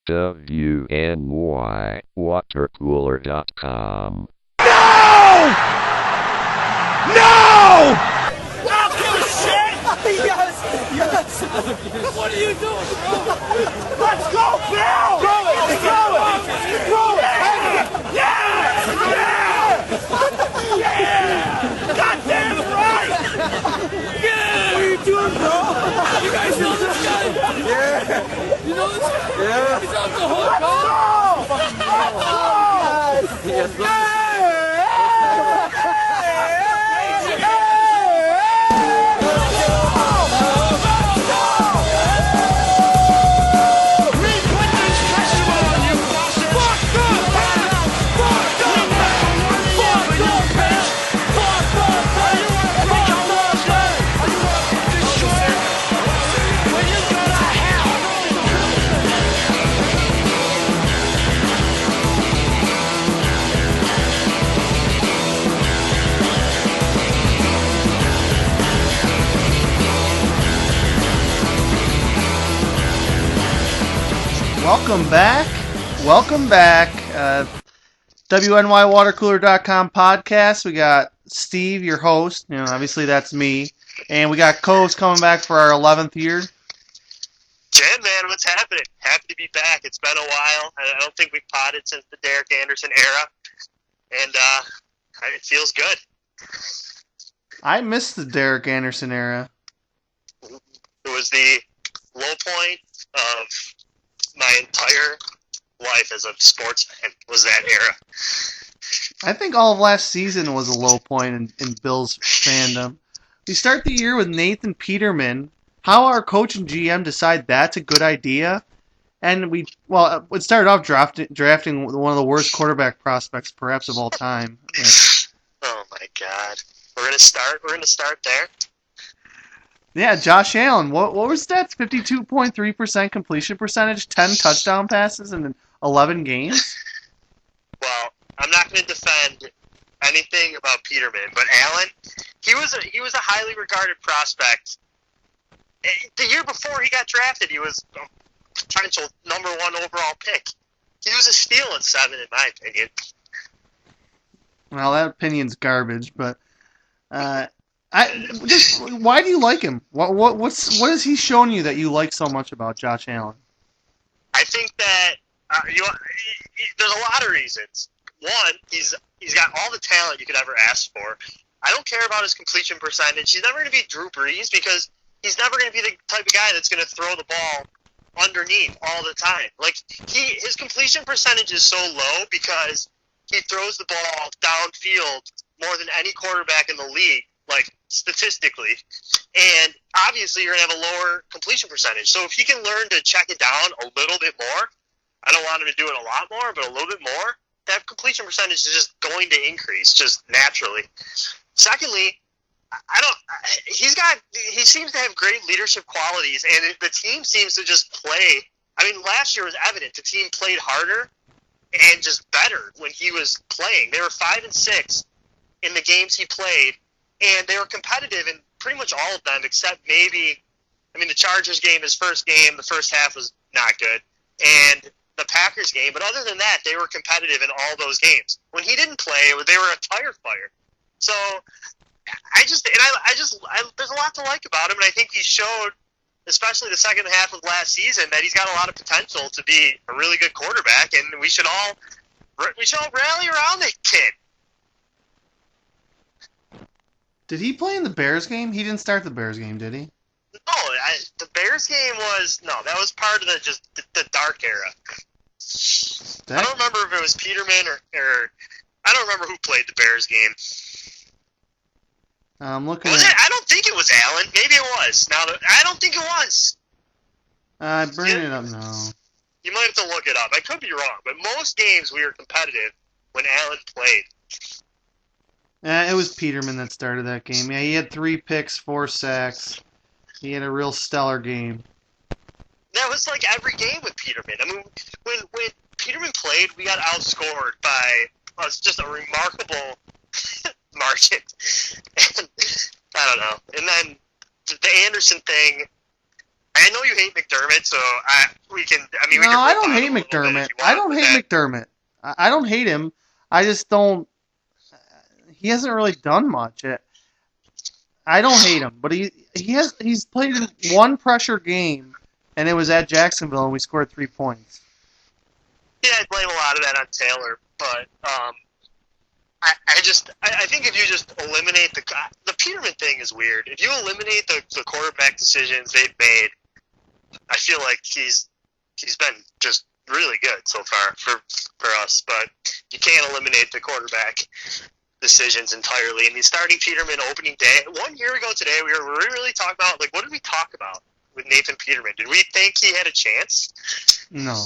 WNYWatercooler.com. No! No! I'll kill shit! Yes! Yes! What are you doing, bro? Let's go, Bill! Throw it! Throw it! Throw it! Yeah! Yeah! Yeah! Goddamn right! Yeah! What are you doing, bro? You guys know this guy? Yeah! You know this guy? Yeah! He's off the hook, bro! Yes! Yeah! Welcome back. WNYWatercooler.com podcast. We got Steve, your host. Obviously that's me. And we got Coves coming back for our 11th year. Jen, man, what's happening? Happy to be back. It's been a while. I don't think we've potted since the Derek Anderson era. And it feels good. I missed the Derek Anderson era. It was the low point of my entire life as a sports fan, was that era. I think all of last season was a low point in Bills fandom. We start the year with Nathan Peterman. How our coach and GM decide that's a good idea? And it started off drafting one of the worst quarterback prospects perhaps of all time. Oh my God. We're gonna start there. Yeah, Josh Allen. What was that? 52.3% completion percentage, 10 touchdown passes in 11 games? Well, I'm not going to defend anything about Peterman, but Allen, he was a highly regarded prospect. The year before he got drafted, he was a potential number 1 overall pick. He was a steal at 7, in my opinion. Well, that opinion's garbage, but why do you like him? What has he shown you that you like so much about Josh Allen? I think that there's a lot of reasons. One, he's got all the talent you could ever ask for. I don't care about his completion percentage. He's never going to be Drew Brees because he's never going to be the type of guy that's going to throw the ball underneath all the time. Like his completion percentage is so low because he throws the ball downfield more than any quarterback in the league, like statistically. And obviously you're going to have a lower completion percentage. So if he can learn to check it down a little bit more, I don't want him to do it a lot more, but a little bit more, that completion percentage is just going to increase just naturally. Secondly, he seems to have great leadership qualities, and the team seems to just play. I mean, last year was evident. The team played harder and just better when he was playing. They were 5-6 in the games he played, and they were competitive in pretty much all of them except maybe, the Chargers game, his first game, the first half was not good, and the Packers game. But other than that, they were competitive in all those games. When he didn't play, they were a tire fire. So there's a lot to like about him, and I think he showed, especially the second half of last season, that he's got a lot of potential to be a really good quarterback, and we should all rally around that kid. Did he play in the Bears game? He didn't start the Bears game, did he? No, the Bears game that was part of the dark era. I don't remember if it was Peterman or I don't remember who played the Bears game. I'm looking. I don't think it was Allen. Maybe it was. I don't think it was. Bring it up now. You might have to look it up. I could be wrong, but most games we were competitive when Allen played. It was Peterman that started that game. Yeah, he had 3 picks, 4 sacks. He had a real stellar game. That was like every game with Peterman. I mean, when Peterman played, we got outscored by just a remarkable margin. And, I don't know. And then the Anderson thing, I know you hate McDermott, so we can. I mean, we No, can. I don't riff on hate him a little bit if McDermott. you I want, don't but hate McDermott. I don't hate him. I just don't. He hasn't really done much. I don't hate him, but he's played in one pressure game, and it was at Jacksonville, and we scored 3 points. Yeah, I blame a lot of that on Taylor, but I think if you just eliminate the Peterman thing is weird. If you eliminate the quarterback decisions they've made, I feel like he's been just really good so far for us. But you can't eliminate the quarterback decisions entirely. I mean, starting Peterman opening day 1 year ago today, we were really talking about what did we talk about with Nathan Peterman? Did we think he had a chance? No.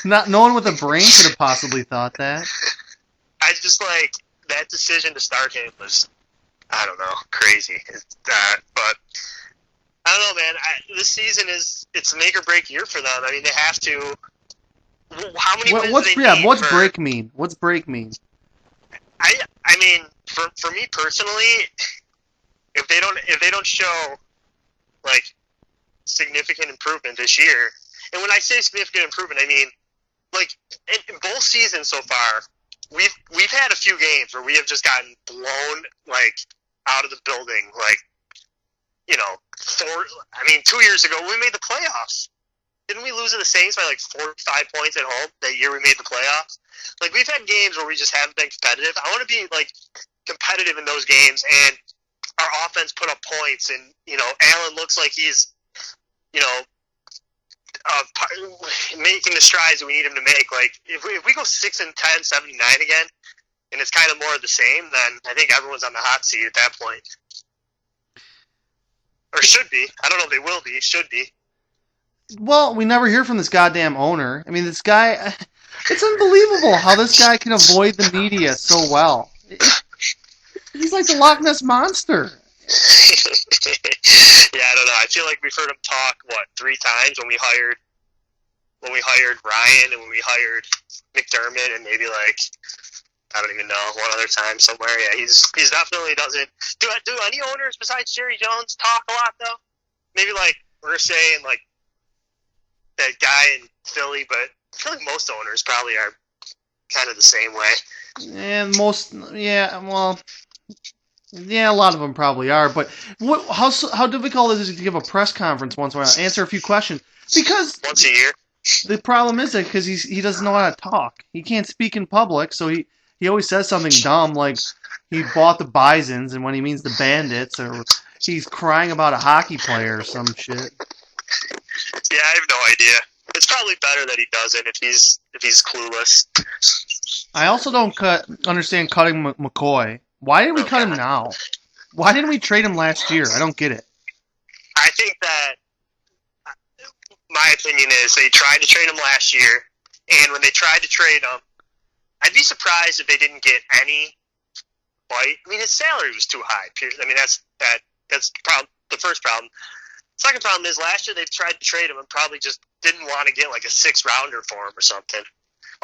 No one with a brain could have possibly thought that. I just that decision to start him was, I don't know, crazy. But I don't know, man. This season it's a make or break year for them. I mean, they have to. How many wins do they need? What's break mean? What's break mean? I mean, for me personally, if they don't show significant improvement this year, and when I say significant improvement, I mean in both seasons so far, we've had a few games where we have just gotten blown out of the building. 2 years ago we made the playoffs. Didn't we lose to the Saints by 45 points at home that year we made the playoffs? We've had games where we just haven't been competitive. I want to be competitive in those games, and our offense put up points, and Allen looks like he's making the strides that we need him to make. If we go 6-10, 7-9 again, and it's kind of more of the same, then I think everyone's on the hot seat at that point. Or should be. I don't know if they will be. Should be. Well, we never hear from this goddamn owner. I mean, this guy... It's unbelievable how this guy can avoid the media so well. He's like the Loch Ness Monster. Yeah, I don't know. I feel like we've heard him talk 3 times when we hired Ryan and when we hired McDermott, and maybe I don't even know, one other time somewhere. Yeah, he's definitely doesn't do any owners besides Jerry Jones talk a lot though. Maybe Irsay and that guy in Philly, but I feel like most owners probably are kind of the same way. And a lot of them probably are. But how difficult is it to give a press conference once in a while, answer a few questions? Because once a year. The problem is that because he doesn't know how to talk. He can't speak in public, so he always says something dumb like he bought the Bisons, and when he means the Bandits, or he's crying about a hockey player or some shit. Yeah, I have no idea. It's probably better that he doesn't if he's clueless. I also don't understand cutting McCoy. Why did we cut him now? Why didn't we trade him last year? I don't get it. I think that my opinion is they tried to trade him last year, and when they tried to trade him, I'd be surprised if they didn't get any bite. I mean, his salary was too high. I mean, that's the problem. The first problem. Second problem is last year they tried to trade him and probably just didn't want to get a 6th rounder for him or something.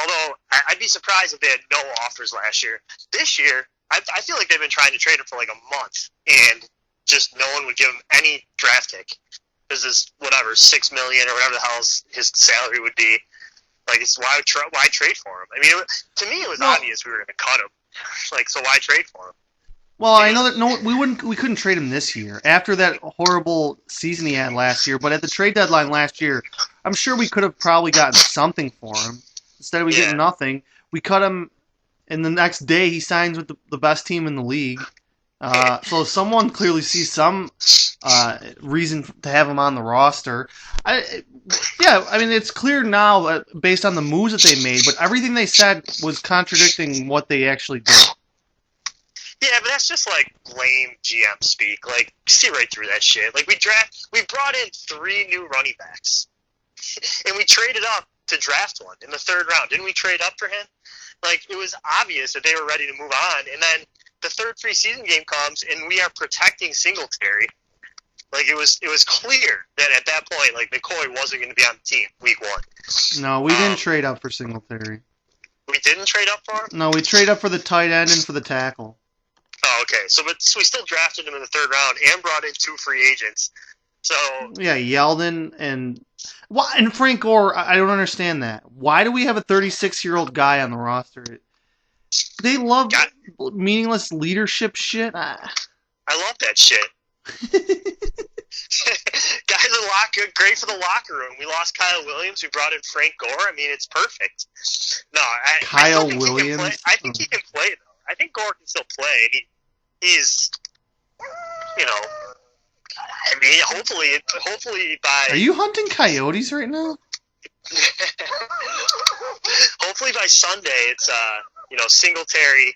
Although I'd be surprised if they had no offers last year. This year, I feel like they've been trying to trade him for a month, and just no one would give him any draft pick. Because this $6 million or whatever the hell his salary would be. It's why trade for him? I mean, to me it was obvious we were going to cut him. So why trade for him? Well, I know that we couldn't trade him this year after that horrible season he had last year. But at the trade deadline last year, I'm sure we could have probably gotten something for him. Instead of we getting nothing, we cut him, and the next day he signs with the best team in the league. So someone clearly sees some reason to have him on the roster. I mean, it's clear now that based on the moves that they made, but everything they said was contradicting what they actually did. Yeah, but that's just lame GM speak. See right through that shit. We brought in 3 new running backs, and we traded up to draft one in the 3rd round. Didn't we trade up for him? It was obvious that they were ready to move on, and then the 3rd preseason game comes, and we are protecting Singletary. It was clear that at that point, McCoy wasn't going to be on the team week 1. No, we didn't trade up for Singletary. We didn't trade up for him? No, we trade up for the tight end and for the tackle. Oh, okay. So we still drafted him in the 3rd round and brought in 2 free agents. So Yeah, Yeldon and Frank Gore. I don't understand that. Why do we have a 36-year-old guy on the roster? They love God, meaningless leadership shit. I love that shit. Guys are great for the locker room. We lost Kyle Williams. We brought in Frank Gore. I mean, it's perfect. No, I still think Williams. He can play. I think he can play though. I think Gore can still play. He's, you know, I mean, hopefully by. Are you hunting coyotes right now? Hopefully by Sunday, it's Singletary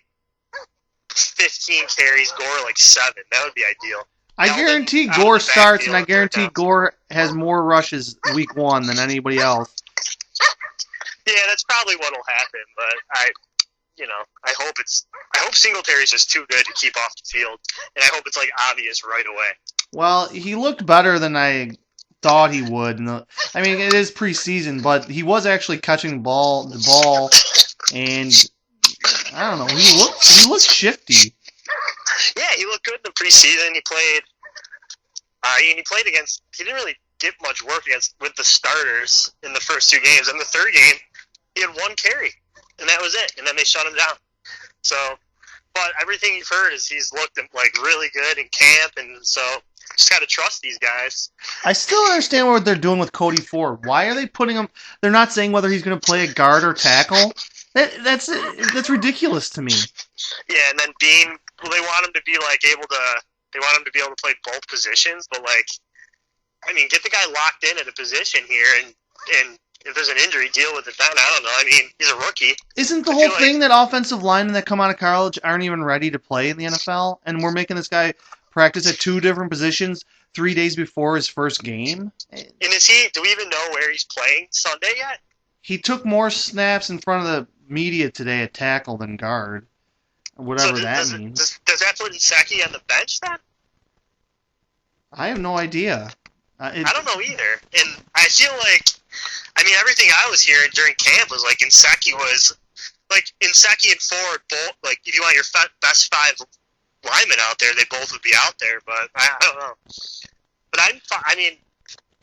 15 carries, Gore like 7. That would be ideal. I guarantee Gore starts, and I guarantee Gore has more rushes week 1 than anybody else. Yeah, that's probably what'll happen. But I hope Singletary's just too good to keep off the field, and I hope it's like obvious right away. Well, he looked better than I thought he would. I mean, it is preseason, but he was actually catching the ball, and I don't know. He looked shifty. Yeah, he looked good in the preseason. He played. He played against. He didn't really get much work with the starters in the first 2 games. In the third game, he had 1 carry, and that was it. And then they shut him down. So, but everything you've heard is he's looked like really good in camp, and so just got to trust these guys. I still don't understand what they're doing with Cody Ford. Why are they putting him? They're not saying whether he's going to play a guard or tackle. That's ridiculous to me. Yeah, and then Bean. Well, they want him to be able to. They want him to be able to play both positions, but I mean, get the guy locked in at a position here, and if there's an injury, deal with it then. I don't know. I mean, he's a rookie. Isn't the whole thing that offensive linemen that come out of college aren't even ready to play in the NFL, and we're making this guy practice at 2 different positions 3 days before his first game? And do we even know where he's playing Sunday yet? He took more snaps in front of the media today at tackle than guard. Whatever that means. Does that put Seki on the bench then? I have no idea. I don't know either. And I feel everything I was hearing during camp was Inseki and Ford both, if you want your best 5 linemen out there, they both would be out there, but I don't know. But I mean,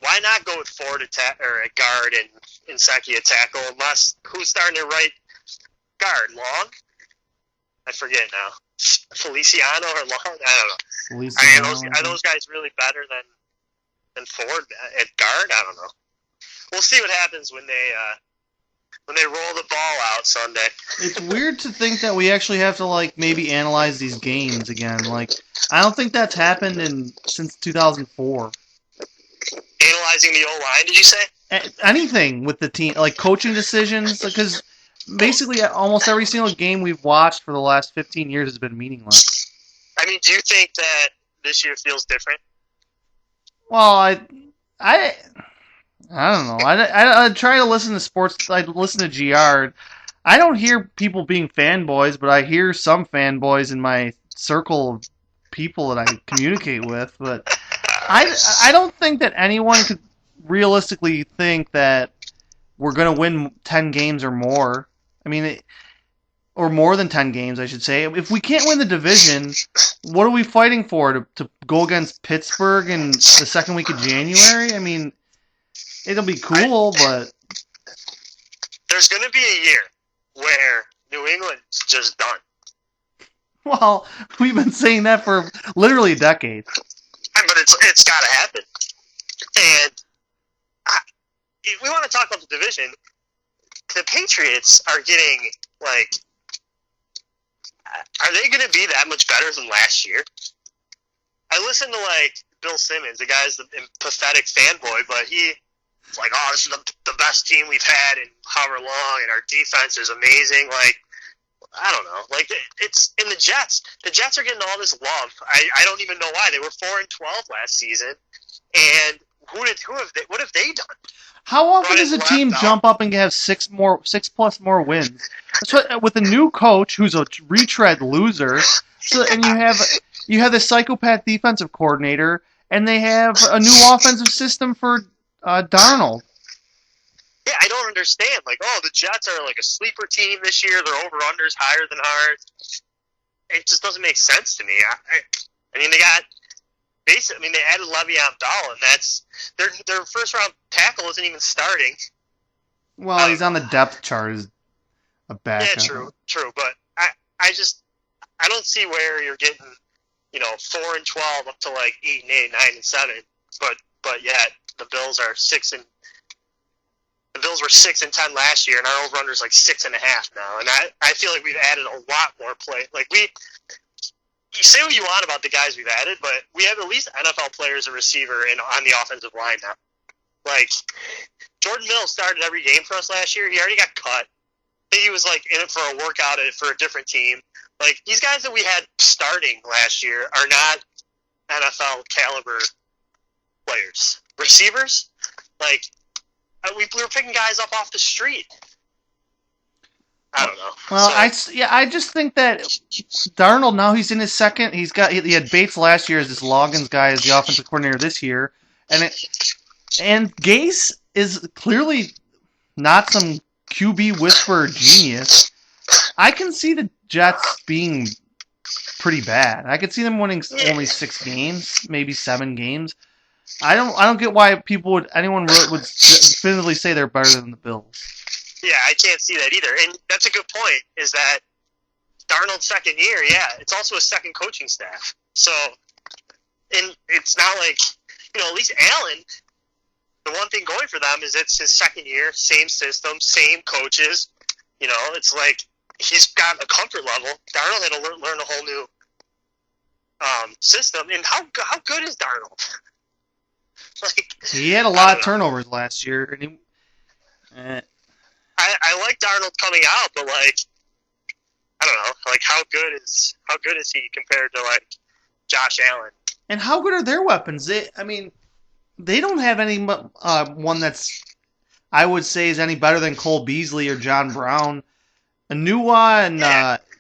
why not go with Ford at guard and Inseki at tackle, unless who's starting at right guard? Long? I forget now. Feliciano or Long? I don't know. I mean, are those guys really better than Ford at guard? I don't know. We'll see what happens when they roll the ball out Sunday. It's weird to think that we actually have to maybe analyze these games again. I don't think that's happened since 2004. Analyzing the O-line, did you say? Anything with the team, coaching decisions, because basically almost every single game we've watched for the last 15 years has been meaningless. I mean, do you think that this year feels different? Well, I don't know. I try to listen to sports. I listen to GR. I don't hear people being fanboys, but I hear some fanboys in my circle of people that I communicate with. But I don't think that anyone could realistically think that we're going to win 10 games or more. I mean, or more than 10 games, I should say. If we can't win the division, what are we fighting for? To go against Pittsburgh in the second week of January? I mean, it'll be cool, but there's going to be a year where New England's just done. Well, we've been saying that for literally a decade. But it's got to happen. And if we want to talk about the division, the Patriots are getting, are they going to be that much better than last year? I listened to, Bill Simmons, the guy's a pathetic fanboy, but he's oh, this is the best team we've had in however long, and our defense is amazing. I don't know. It's in the Jets. The Jets are getting all this love. I don't even know why. They were 4-12 last season, and what have they done? How often does a team jump up and have 6+ more wins? That's what, with a new coach who's a retread loser, and you have the psychopath defensive coordinator, and they have a new offensive system for Darnold. Yeah, I don't understand. The Jets are a sleeper team this year. Their over-under's higher than ours. It just doesn't make sense to me. I mean, they basically, I mean, they added Le'Veon Bell, and that's their first round tackle isn't even starting. Well, he's on the depth chart as a backup. Yeah, true. But I don't see where you're getting, 4-12 up to like 8-8, 9-7. But yet the Bills were 6-10 last year, and our over/under's like 6.5 now. And I feel like we've added a lot more play. Like you say what you want about the guys we've added, but we have at least NFL players and receiver on the offensive line now. Like Jordan Mills started every game for us last year. He already got cut. I think he was like in it for a workout for a different team. Like these guys that we had starting last year are not NFL caliber players. Receivers, like we were picking guys up off the street. I don't know. Well, I just think that Darnold, now he's in his second. He had Bates last year as this Loggins guy as the offensive coordinator this year, and Gase is clearly not some QB whisperer genius. I can see the Jets being pretty bad. I could see them winning only 6 games, maybe 7 games. I don't get why anyone would definitively say they're better than the Bills. Yeah, I can't see that either. And that's a good point, is that Darnold's second year, it's also a second coaching staff. So, and it's not like, at least Allen, the one thing going for them is it's his second year, same system, same coaches. It's like he's got a comfort level. Darnold had to learn a whole new system. And how good is Darnold? He had a lot of turnovers last year. And I like Darnold coming out, but I don't know, how good is he compared to Josh Allen? And how good are their weapons? They don't have any one that's I would say is any better than Cole Beasley or John Brown. Anua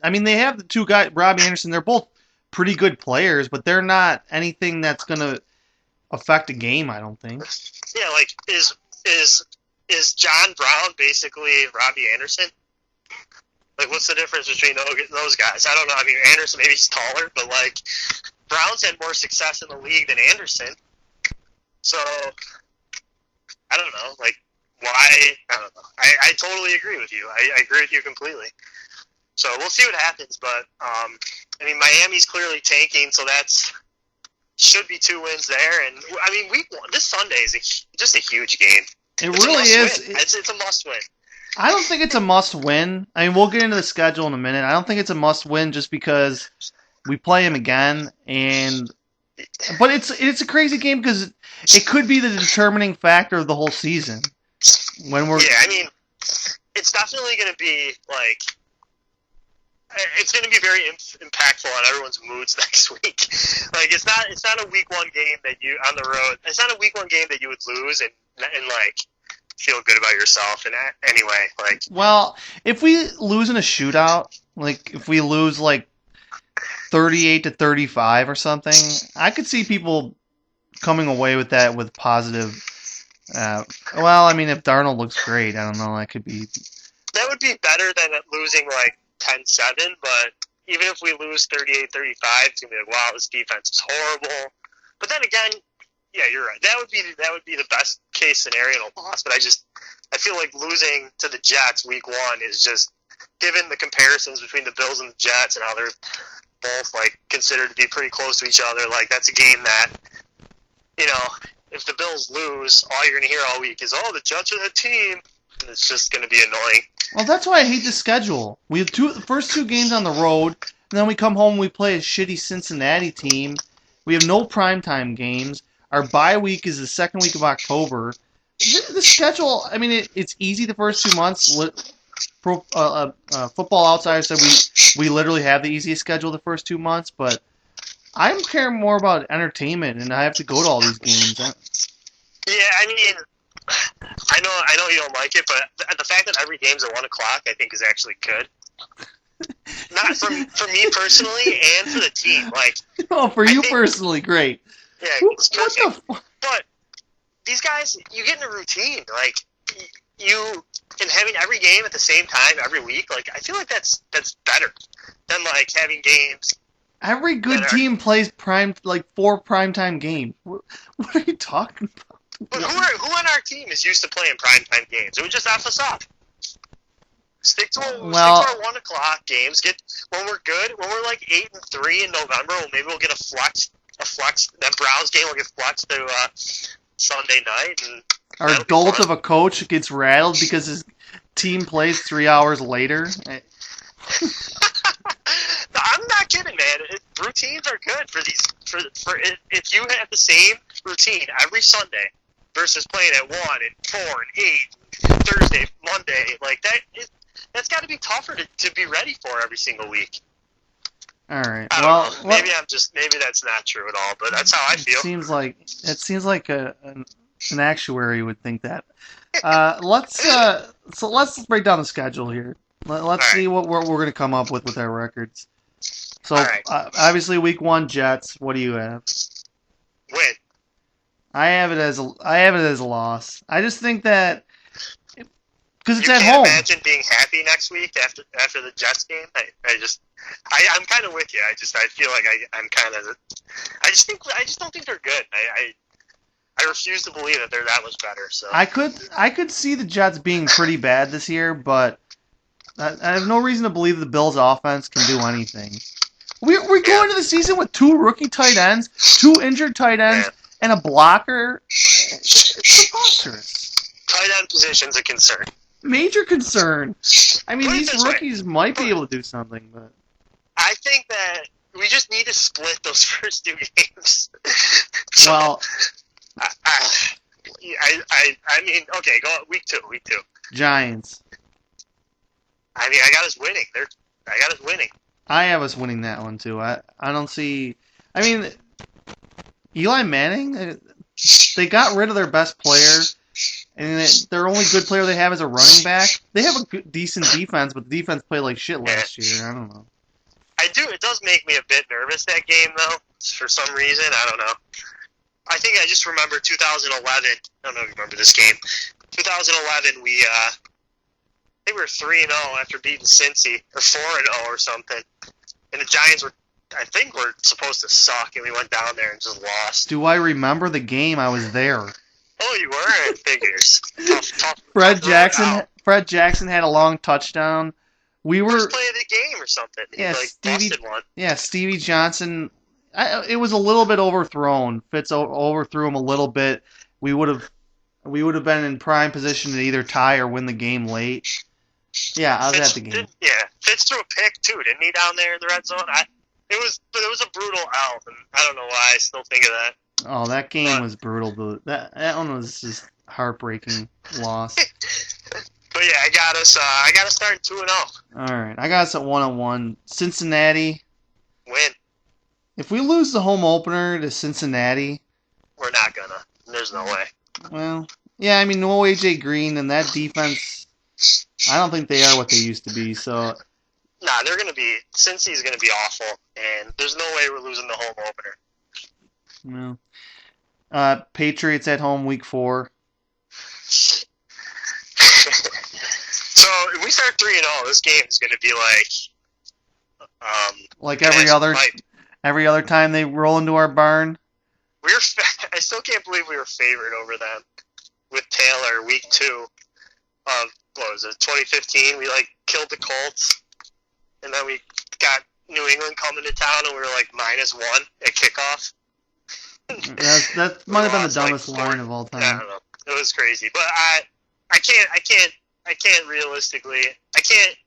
and they have the two guys, Robbie Anderson. They're both pretty good players, but they're not anything that's going to affect a game, I don't think. Yeah, is John Brown basically Robbie Anderson? What's the difference between those guys? I don't know. I mean, Anderson maybe he's taller, but Brown's had more success in the league than Anderson. So I don't know. Why? I don't know. I totally agree with you. I agree with you completely. So we'll see what happens. But Miami's clearly tanking, so that's should be 2 wins there. And week 1 this Sunday is just a huge game. It really is. It's a must-win. I don't think it's a must-win. We'll get into the schedule in a minute. I don't think it's a must-win just because we play him again. But it's a crazy game because it could be the determining factor of the whole season. It's definitely going to be it's going to be very impactful on everyone's moods next week. It's not a week 1 game that you on the road. It's not a week 1 game that you would lose and feel good about yourself. And anyway, well, if we lose in a shootout, if we lose 38-35 or something, I could see people coming away with that with positive. If Darnold looks great, I don't know. That could be. That would be better than losing 10-7. But even if we lose 38-35, it's gonna be wow, this defense is horrible. But then again, yeah, you're right. That would be the best case scenario in a loss. But I feel like losing to the Jets week 1 is just, given the comparisons between the Bills and the Jets and how they're both considered to be pretty close to each other. That's a game that if the Bills lose, all you're going to hear all week is, the Jets are the team. And it's just going to be annoying. Well, that's why I hate the schedule. We have the first 2 games on the road, and then we come home and we play a shitty Cincinnati team. We have no primetime games. Our bye week is the second week of October. The schedule, it's easy the first 2 months. Football Outsiders said we literally have the easiest schedule the first 2 months, but I'm caring more about entertainment, and I have to go to all these games. Yeah, I know you don't like it, but the fact that every game's at 1 o'clock, I think, is actually good. Not for me personally, and for the team. For you personally, great. Yeah, it's perfect. But these guys, you get in a routine. And having every game at the same time every week, I feel like that's better than having games Every good team plays 4 primetime games. What are you talking about? But who on our team is used to playing primetime games? It would just F us up. Stick to our 1 o'clock games. When we're good, when we're like 8-3 in November, maybe we'll get a flex. That Browns game will get flexed to Sunday night. And our dolt of a coach gets rattled because his team plays 3 hours later. No, I'm not kidding, man. Routines are good for these. For if you have the same routine every Sunday versus playing at 1 and 4 and 8, Thursday, Monday, like that. That's got to be tougher to be ready for every single week. All right. I don't know. Maybe that's not true at all, but that's how I feel. It seems like an actuary would think that. Let's break down the schedule here. Let's see what we're going to come up with our records. So obviously week 1 Jets. What do you have? Win. I have it as a loss. I just think that because it's at home. You can't imagine being happy next week after the Jets game. I'm kind of with you. I feel like I just don't think they're good. I refuse to believe that they're that much better. So I could see the Jets being pretty bad this year, but I have no reason to believe the Bills' offense can do anything. We're going into the season with 2 rookie tight ends, 2 injured tight ends, and a blocker. It's preposterous. Tight end position's a concern. Major concern. I mean, these rookies might be able to do something, but I think that we just need to split those first 2 games. Well, I mean, okay, go on, week 2. Giants. I mean, I got us winning. I have us winning that one too. I don't see. I mean, Eli Manning. They got rid of their best player, and their only good player they have is a running back. They have a decent defense, but the defense played like shit last year. I don't know. It does make me a bit nervous, that game, though, for some reason. I don't know. I think I just remember 2011. I don't know if you remember this game. 2011, I think we were 3-0 after beating Cincy, or 4-0 or something. And the Giants were supposed to suck, and we went down there and just lost. Do I remember the game? I was there. Oh, you were? Figures. tough. Fred Jackson had a long touchdown. We were first play of the game or something. Yeah, busted one. Yeah, Stevie Johnson. It was a little bit overthrown. Fitz overthrew him a little bit. We would have been in prime position to either tie or win the game late. Yeah, I was at the game. Fitz threw a pick too, didn't he, down there in the red zone? It was a brutal L, and I don't know why I still think of that. Oh, that game was brutal. But that one was just heartbreaking loss. But yeah, I got us starting 2-0. All right, I got us at 1-1. Cincinnati. Win. If we lose the home opener to Cincinnati, we're not gonna. There's no way. Well, yeah, I mean, no A.J. Green and that defense. I don't think they are what they used to be. So. Nah, Cincy's gonna be awful, and there's no way we're losing the home opener. No. Patriots at home, week 4. So if we start 3-0, this game is gonna be like every other time they roll into our barn. I still can't believe we were favored over them with Taylor week 2 of what was it, 2015? We killed the Colts, and then we got New England coming to town, and we were -1 at kickoff. That might have been the dumbest line of all time. I don't know. It was crazy, but I can't realistically. I can't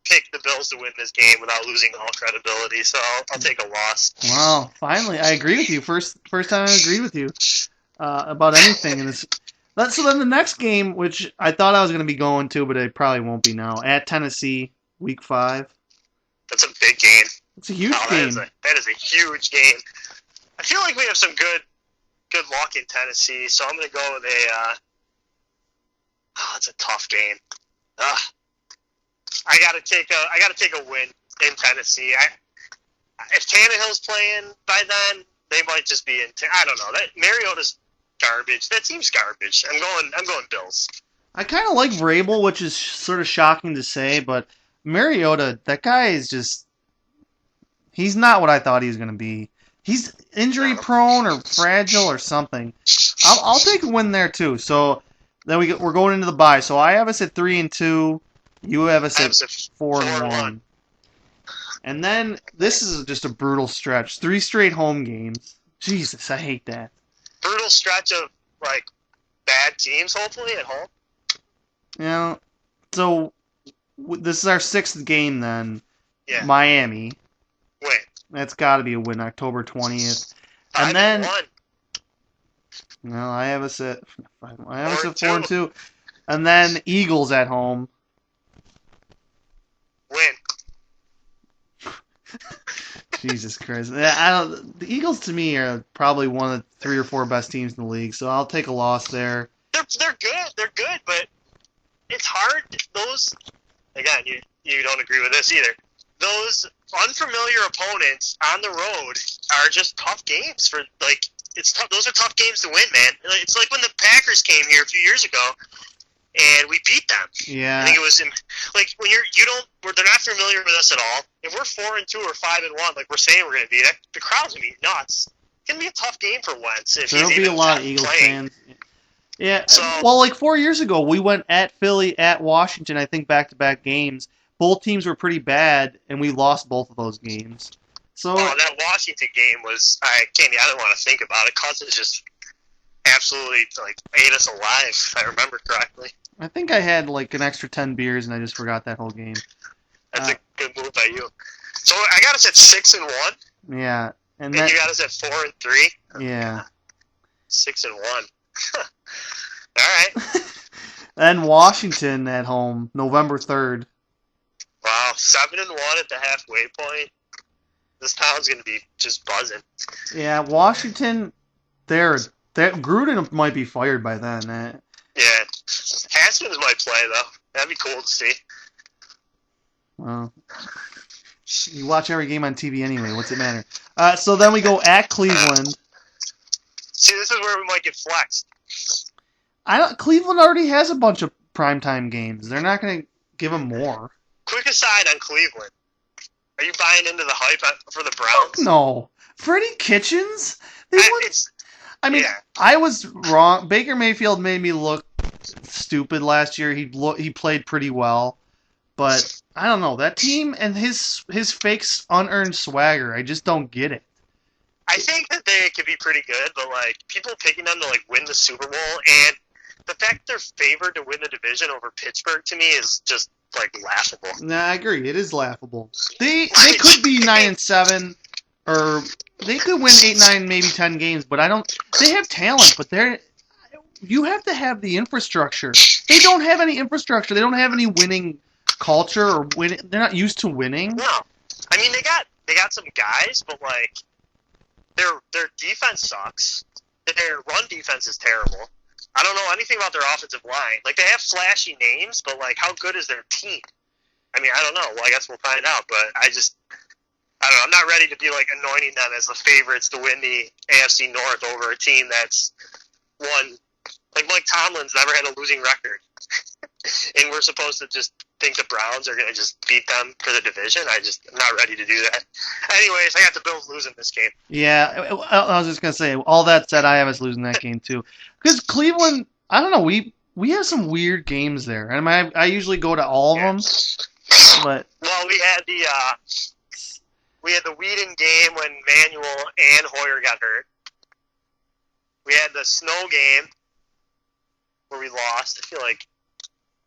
pick the Bills to win this game without losing all credibility. So I'll take a loss. Wow! Finally, I agree with you. First time I agreed with you about anything in this. So then the next game, which I thought I was going to be going to, but it probably won't be now, at Tennessee, week 5. That's a big game. It's a huge game. That is a huge game. I feel like we have some good luck in Tennessee, so I'm going to go with it's a tough game. I got to take a win in Tennessee. If Tannehill's playing by then, they might just be in. I don't know. That Mariota's garbage. That team's garbage. I'm going Bills. I kind of like Vrabel, which is sort of shocking to say, but Mariota, that guy is just He's not what I thought he was going to be. He's injury prone or fragile or something. I'll take a win there too. So then we're going into the bye. So I have us at 3-2. You have us at 4-1. And then this is just a brutal stretch. 3 straight home games. Jesus, I hate that. Brutal stretch of like bad teams, hopefully at home. Yeah. So this is our 6th game then. Yeah. Miami. Win. That's got to be a win. October 20th. 5-1. And then. No, I have us at 4-2. And then Eagles at home. Win. Jesus Christ. The Eagles to me are probably one of the 3 or 4 best teams in the league, so I'll take a loss there. They're good, but it's hard. Those, again, you don't agree with this either. Those unfamiliar opponents on the road are just tough games for, like, it's tough. Those are tough games to win, man. It's like when the Packers came here a few years ago and we beat them. Yeah. I think it was like when they're not familiar with us at all. If we're 4-2 or 5-1, like we're saying we're going to be, the crowd's going to be nuts. It's going to be a tough game for Wentz. There'll be a lot of Eagles fans. Yeah. So, well, like 4 years ago, we went at Philly, at Washington, I think back-to-back games. Both teams were pretty bad, and we lost both of those games. So that Washington game was, I don't want to think about it. Cousins just absolutely ate us alive, if I remember correctly. I think I had like an extra 10 beers, and I just forgot that whole game. That's a good move by you. So I got us at 6-1. Yeah, and you got us at 4-3. Yeah, 6-1. All right. Then Washington at home, November 3rd. Wow, 7-1 at the halfway point. This town's gonna be just buzzing. Yeah, Washington. Gruden might be fired by then. Yeah, Haskins might play though. That'd be cool to see. Well, you watch every game on TV anyway. What's it matter? So then we go at Cleveland. See, this is where we might get flexed. Cleveland already has a bunch of primetime games. They're not going to give them more. Quick aside on Cleveland. Are you buying into the hype for the Browns? No. Freddie Kitchens? Yeah. I was wrong. Baker Mayfield made me look stupid last year. He played pretty well. But I don't know. That team and his fake unearned swagger, I just don't get it. I think that they could be pretty good, but people picking them to win the Super Bowl, and the fact they're favored to win the division over Pittsburgh to me is just laughable. Nah, I agree. It is laughable. They could be 9-7, or they could win 8, 9, maybe 10 games. But they have talent, but you have to have the infrastructure. They don't have any infrastructure. They don't have any winning culture or winning. They're not used to winning. No, I mean they got some guys, but their defense sucks. Their run defense is terrible. I don't know anything about their offensive line. They have flashy names, but how good is their team? I mean, I don't know. Well, I guess we'll find out. But I don't know. I'm not ready to be anointing them as the favorites to win the AFC North over a team that's won. Mike Tomlin's never had a losing record, and we're supposed to just think the Browns are going to just beat them for the division. I'm not ready to do that. Anyways, I got the Bills losing this game. Yeah, I was just going to say, all that said, I have us losing that game too. Because Cleveland, I don't know, we have some weird games there. And I usually go to all of them. But well, we had the Whedon game when Manuel and Hoyer got hurt. We had the snow game where we lost. I feel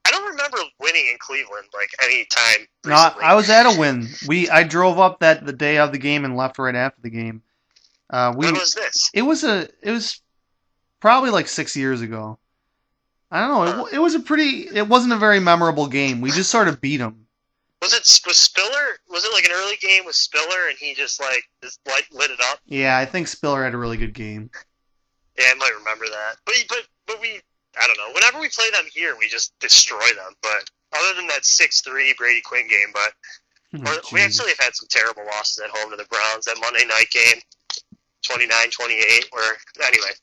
I don't remember winning in Cleveland any time recently. No, I was at a win. I drove up the day of the game and left right after the game. When was this? It was probably 6 years ago. I don't know. It wasn't a very memorable game. We just sort of beat them. Was Spiller? Was it an early game with Spiller and he just lit it up? Yeah, I think Spiller had a really good game. Yeah, I might remember that. But we. I don't know. Whenever we play them here, we just destroy them. But other than that 6-3 Brady Quinn game, we actually have had some terrible losses at home to the Browns. That Monday night game, 29-28. Anyway,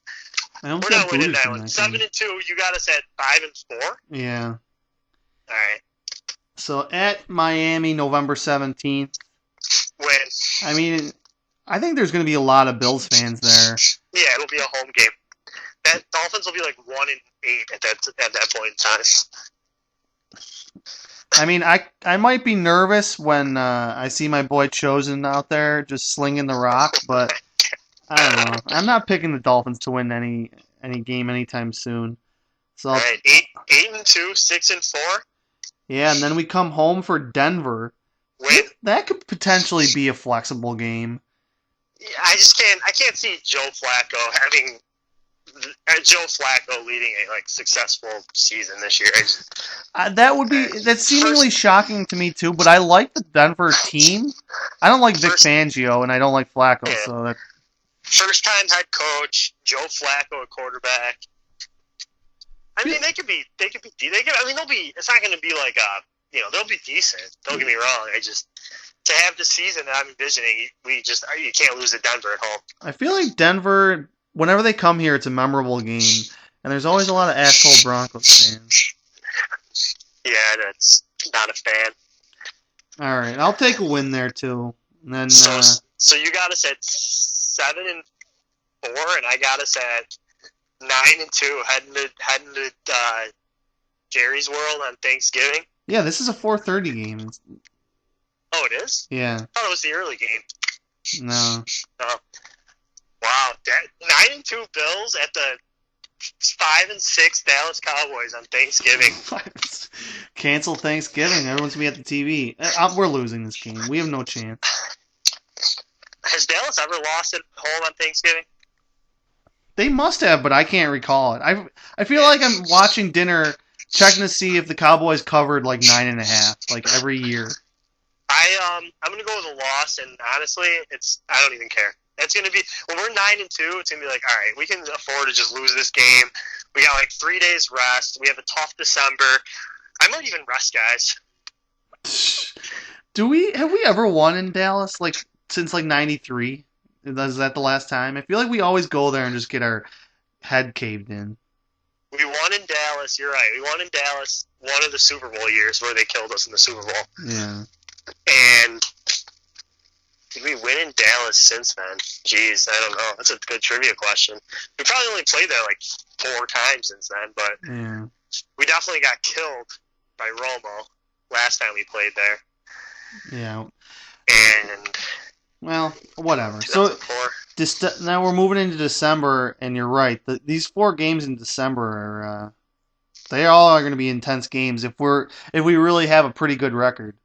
we're not winning that one. 7-2. You got us at 5-4. Yeah. All right. So at Miami, November 17th. Win. I mean, I think there's going to be a lot of Bills fans there. Yeah, it'll be a home game. That Dolphins will be like 1-8 at that point in time. I mean, I might be nervous when I see my boy Chosen out there just slinging the rock, but I don't know. I'm not picking the Dolphins to win any game anytime soon. So All right, 8-2, 6-4. yeah, and then we come home for Denver. Win. That could potentially be a flexible game. I can't see Joe Flacco leading a successful season this year. That's seemingly shocking to me too. But I like the Denver team. I don't like Vic Fangio and I don't like Flacco. Yeah. So that First time head coach, Joe Flacco, a quarterback. I mean, they'll be. It's not going to be they'll be decent. Don't get me wrong. To have the season that I'm envisioning, you can't lose to Denver at home. I feel like Denver, whenever they come here, it's a memorable game, and there's always a lot of asshole Broncos fans. Yeah, that's not a fan. All right, I'll take a win there too. And then so you got us at 7-4, and I got us at 9-2, heading to Jerry's World on Thanksgiving. Yeah, this is a 4:30 game. Oh, it is? Yeah. I thought it was the early game. No. Oh. Wow, 9-2 Bills at the 5-6 Dallas Cowboys on Thanksgiving. Cancel Thanksgiving. Everyone's gonna be at the TV. We're losing this game. We have no chance. Has Dallas ever lost at home on Thanksgiving? They must have, but I can't recall it. I feel like I'm watching dinner, checking to see if the Cowboys covered 9.5 every year. I'm gonna go with a loss, and honestly, I don't even care. It's gonna be when we're 9-2. It's gonna be all right. We can afford to just lose this game. We got 3 days rest. We have a tough December. I might even rest guys. Have we ever won in Dallas since 93? Is that the last time? I feel like we always go there and just get our head caved in. We won in Dallas. You're right. We won in Dallas one of the Super Bowl years where they killed us in the Super Bowl. Yeah. And did we win in Dallas since then? Jeez, I don't know. That's a good trivia question. We probably only played there 4 times since then, but yeah. We definitely got killed by Romo last time we played there. Yeah. And well, whatever. So now we're moving into December, and you're right. These 4 games in December are they all are going to be intense games if we really have a pretty good record.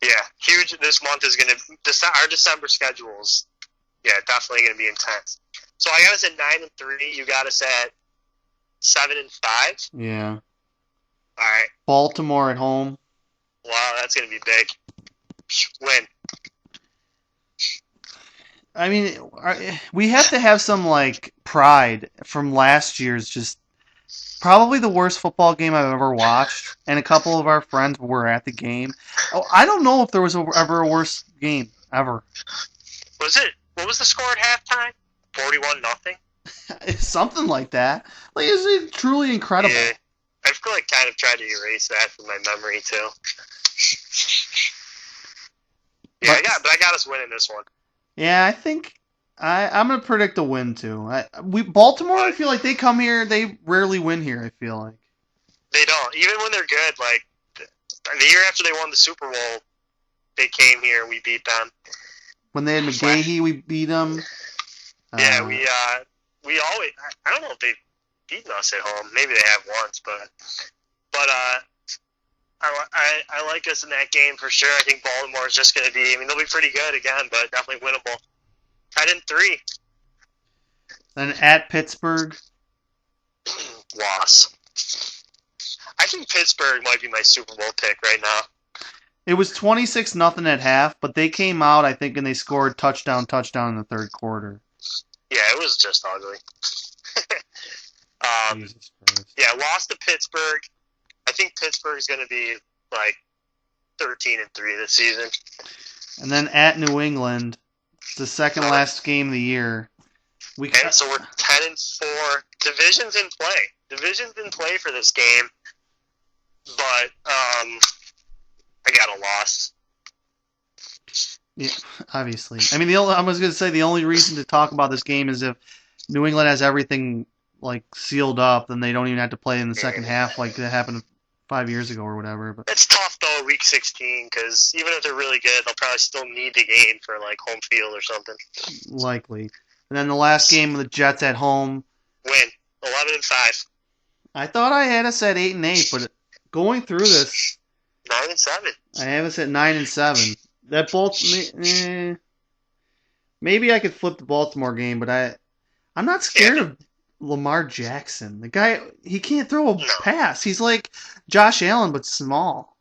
Yeah, huge. This month is going to our December schedules. Yeah, definitely going to be intense. So I got us at 9-3. You got us at 7-5. Yeah. All right. Baltimore at home. Wow, that's going to be big. Win. I mean, we have to have some pride from last year's just probably the worst football game I've ever watched, and a couple of our friends were at the game. Oh, I don't know if there was ever a worse game ever. Was it? What was the score at halftime? 41-0. Something like that. Is it truly incredible? Yeah, I've kind of tried to erase that from my memory too. Yeah, but I got us winning this one. Yeah, I think I'm gonna predict a win too. Baltimore, I feel like they come here, they rarely win here. I feel like they don't, even when they're good. The year after they won the Super Bowl, they came here and we beat them. When they had McGahee, we beat them. Yeah, we always. I don't know if they've beaten us at home. Maybe they have once, but I like us in that game for sure. I think Baltimore is just going to be. I mean, they'll be pretty good again, but definitely winnable. 10-3. Then at Pittsburgh. Loss. I think Pittsburgh might be my Super Bowl pick right now. It was 26-0 at half, but they came out, I think, and they scored touchdown in the third quarter. Yeah, it was just ugly. Jesus Christ. Yeah, lost to Pittsburgh. I think Pittsburgh's going to be 13-3 this season. And then at New England, it's the second last game of the year. So we're 10-4. Division's in play. Division's in play for this game, but I got a loss. Yeah, obviously. I mean, I was going to say the only reason to talk about this game is if New England has everything like sealed up, then they don't even have to play in the second half like that happened 5 years ago or whatever. But it's tough though, week 16, because even if they're really good, they'll probably still need the game for like home field or something. Likely. And then the last game of the Jets at home. Win 11-5. I thought I had us at 8-8, but going through this, 9-7. I have us at 9-7. That maybe I could flip the Baltimore game, but I'm not scared of Lamar Jackson. The guy, he can't throw a pass. He's like Josh Allen, but small,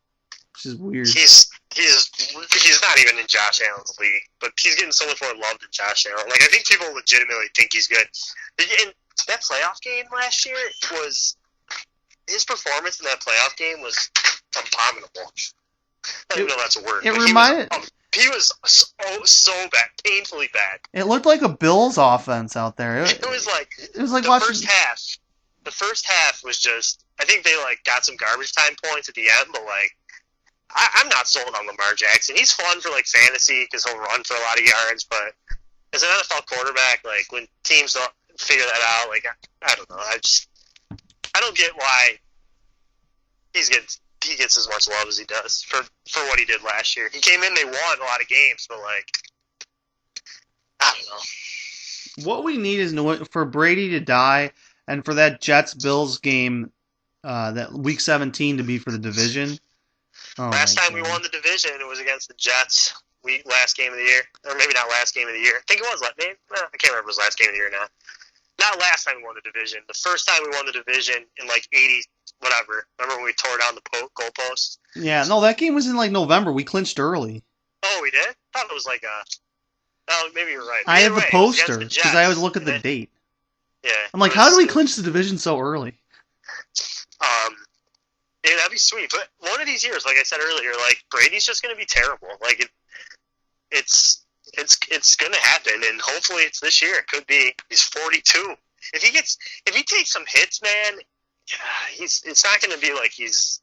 which is weird. He's not even in Josh Allen's league, but he's getting so much more love than Josh Allen. Like, I think people legitimately think he's good. And that playoff game last year his performance in that playoff game was abominable. I don't even know if that's a word. It reminded. He was so bad, painfully bad. It looked like a Bills offense out there. It was like the watching first half. The first half was just. I think they like got some garbage time points at the end, but like I'm not sold on Lamar Jackson. He's fun for like fantasy because he'll run for a lot of yards, but as an NFL quarterback, like when teams don't figure that out, like I don't know. I don't get why he gets as much love as he does for what he did last year. He came in, they won a lot of games, but like I don't know. What we need is for Brady to die and for that Jets-Bills game, that Week 17 to be for the division. Oh, last time we won the division, it was against the Jets. Last game of the year, or maybe not last game of the year. I think it was. I can't remember if it was last game of the year or not. Not last time we won the division. The first time we won the division in like 80, whatever. Remember when we tore down the goalposts? Yeah, no, that game was in like November. We clinched early. Oh, we did? I thought it was like oh, maybe you're right. I have the poster because I always look at the date. Yeah. I'm like, how do we clinch the division so early? Yeah, that'd be sweet. But one of these years, like I said earlier, like Brady's just going to be terrible. Like it's going to happen, and hopefully it's this year. It could be. He's 42. If he takes some hits, man, it's not going to be like he's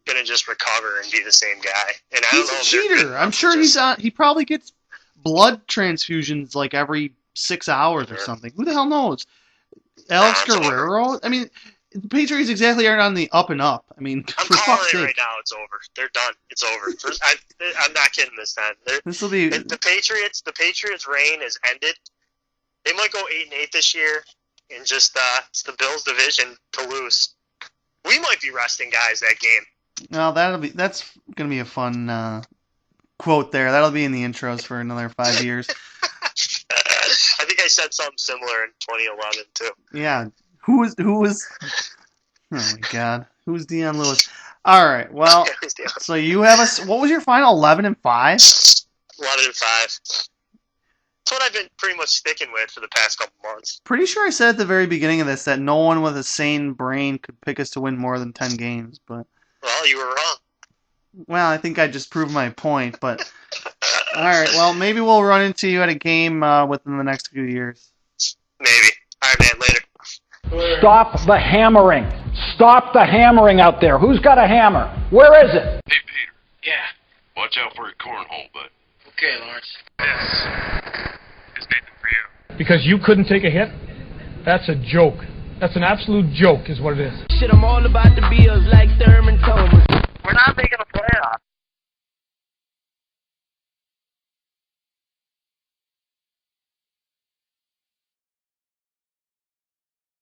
going to just recover and be the same guy. And I don't know. He's a cheater. I'm sure he probably gets blood transfusions like every 6 hours or something. Who the hell knows? Alex Guerrero? I mean, the Patriots exactly aren't on the up and up. I mean, I'm for calling fuck's it sake. right now. It's over. They're done. It's over. I'm not kidding this time. This will be the Patriots' reign has ended. They might go 8-8 this year, and just it's the Bills' division to lose. We might be resting guys that game. Well, that's gonna be a fun quote there. That'll be in the intros for another 5 years. I think I said something similar in 2011 too. Yeah. Who was? Oh my God. Who's Deion Lewis? All right. Well, so you have what was your final? 11-5. 11-5. That's what I've been pretty much sticking with for the past couple months. Pretty sure I said at the very beginning of this that no one with a sane brain could pick us to win more than 10 games, but. Well, you were wrong. Well, I think I just proved my point, but. All right. Well, maybe we'll run into you at a game within the next few years. Maybe. All right, man. Later. Stop the hammering. Stop the hammering out there. Who's got a hammer? Where is it? Hey, Peter. Yeah. Watch out for your cornhole, bud. Okay, Lawrence. This is Nathan for you. Because you couldn't take a hit? That's a joke. That's an absolute joke is what it is. Shit, I'm all about the Bills like Thurman Thomas. We're not making a playoff.